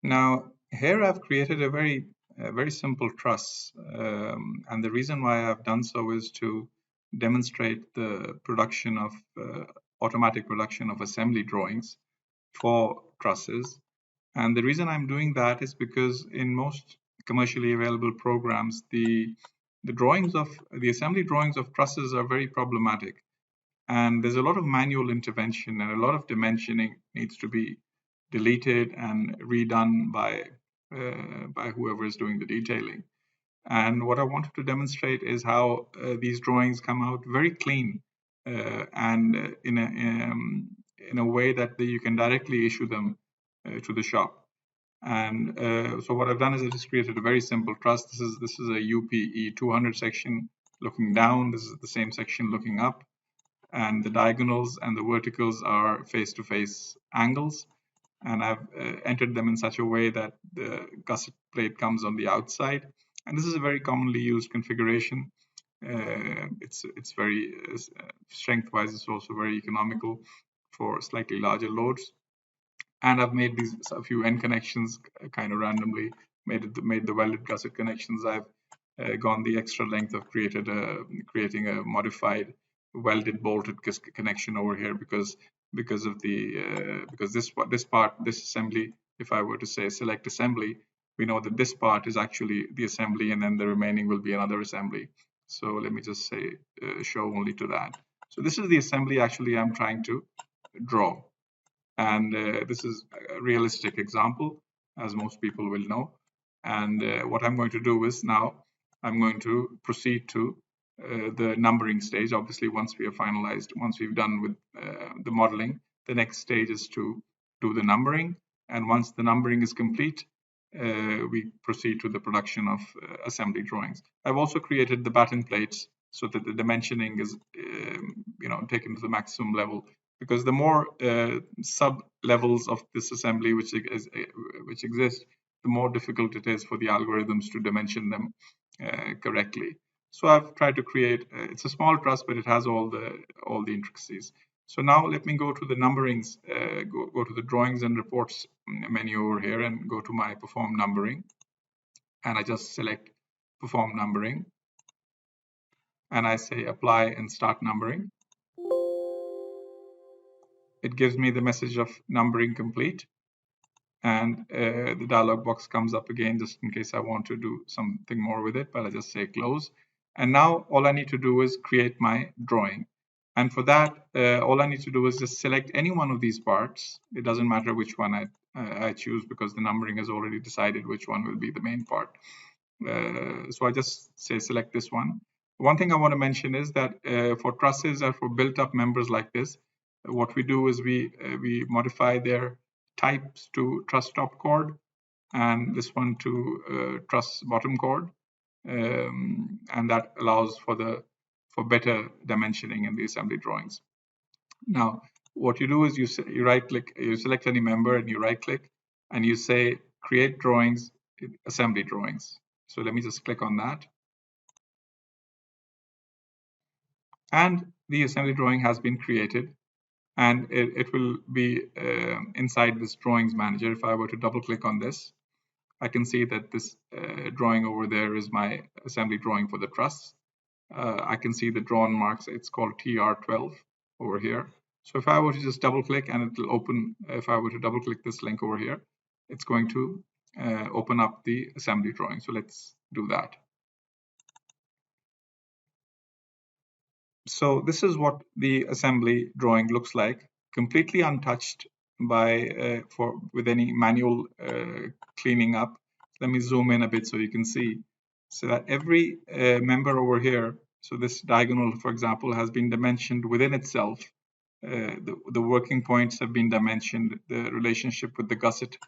Now, here I've created a very simple truss, and the reason why I've done so is to demonstrate the production of automatic production of assembly drawings for trusses. And the reason I'm doing that is because in most commercially available programs, the assembly drawings of trusses are very problematic, and there's a lot of manual intervention and a lot of dimensioning needs to be deleted and redone by whoever is doing the detailing. And what I wanted to demonstrate is how these drawings come out very clean and in a way that you can directly issue them to the shop. And so what I've done is I just created a very simple truss. This is a UPE 200 section looking down. This is the same section looking up, and the diagonals and the verticals are face-to-face angles. And I've entered them in such a way that the gusset plate comes on the outside. And this is a very commonly used configuration. It's very strength-wise, it's also very economical for slightly larger loads. And I've made a few end connections kind of randomly, made the welded gusset connections. I've gone the extra length of creating a modified welded bolted connection over here because this assembly, if I were to say select assembly, we know that this part is actually the assembly and then the remaining will be another assembly. So let me just say show only to that. So this is the assembly actually I'm trying to draw, and this is a realistic example, as most people will know. And what I'm going to do is now I'm going to proceed to the numbering stage. Obviously, once we have finalized, once we've done with the modeling, the next stage is to do the numbering. And once the numbering is complete, we proceed to the production of assembly drawings. I've also created the batten plates so that the dimensioning is taken to the maximum level, because the more sub levels of this assembly which exist, the more difficult it is for the algorithms to dimension them correctly. So I've tried to create it's a small truss, but it has all the intricacies. So now let me go to the numberings, go to the drawings and reports menu over here and go to my perform numbering, and I just select perform numbering and I say apply and start numbering. It gives me the message of numbering complete, and the dialog box comes up again just in case I want to do something more with it, but I just say close. And now all I need to do is create my drawing. And for that, all I need to do is just select any one of these parts. It doesn't matter which one I choose, because the numbering has already decided which one will be the main part. So I just say select this one. One thing I want to mention is that for trusses or for built-up members like this, what we do is we modify their types to truss top chord, and this one to truss bottom chord, and that allows for better dimensioning in the assembly drawings. Now, what you do is you right click, you select any member and you right click, and you say create drawings, assembly drawings. So let me just click on that, and the assembly drawing has been created. And it will be inside this drawings manager. If I were to double click on this, I can see that this drawing over there is my assembly drawing for the truss. I can see the drawn marks. It's called TR12 over here. So if I were to just double click, and it will open, if I were to double click this link over here, it's going to open up the assembly drawing. So let's do that. So this is what the assembly drawing looks like, completely untouched with any manual cleaning up. Let me zoom in a bit so you can see. So that every member over here, so this diagonal, for example, has been dimensioned within itself. The working points have been dimensioned. The relationship with the gusset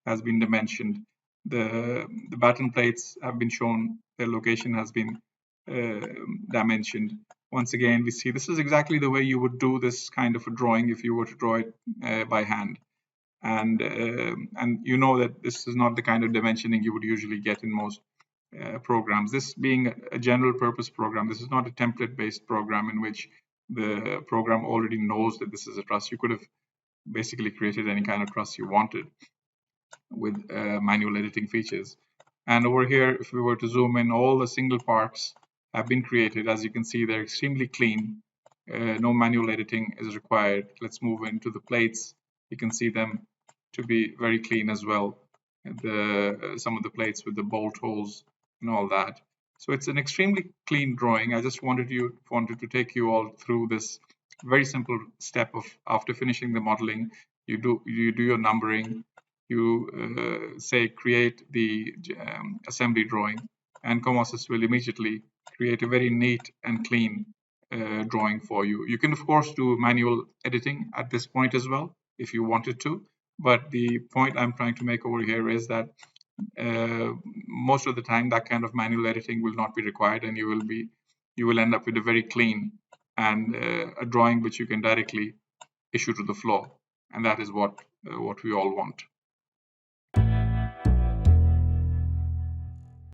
has been dimensioned. The batten plates have been shown. Their location has been dimensioned. Once again, we see this is exactly the way you would do this kind of a drawing if you were to draw it by hand. And you know that this is not the kind of dimensioning you would usually get in most programs. This being a general purpose program, this is not a template based program in which the program already knows that this is a truss. You could have basically created any kind of truss you wanted. with manual editing features. And over here, if we were to zoom in, all the single parts have been created. As you can see, they're extremely clean. No manual editing is required. Let's move into the plates. You can see them to be very clean as well. Some of the plates with the bolt holes and all that. So it's an extremely clean drawing. I just wanted to take you all through this very simple step of, after finishing the modeling, you do your numbering, you say create the assembly drawing, and Comosys will immediately create a very neat and clean drawing for you. You can of course do manual editing at this point as well if you wanted to, but the point I'm trying to make over here is that most of the time that kind of manual editing will not be required, and you will end up with a very clean and a drawing which you can directly issue to the floor, and that is what we all want.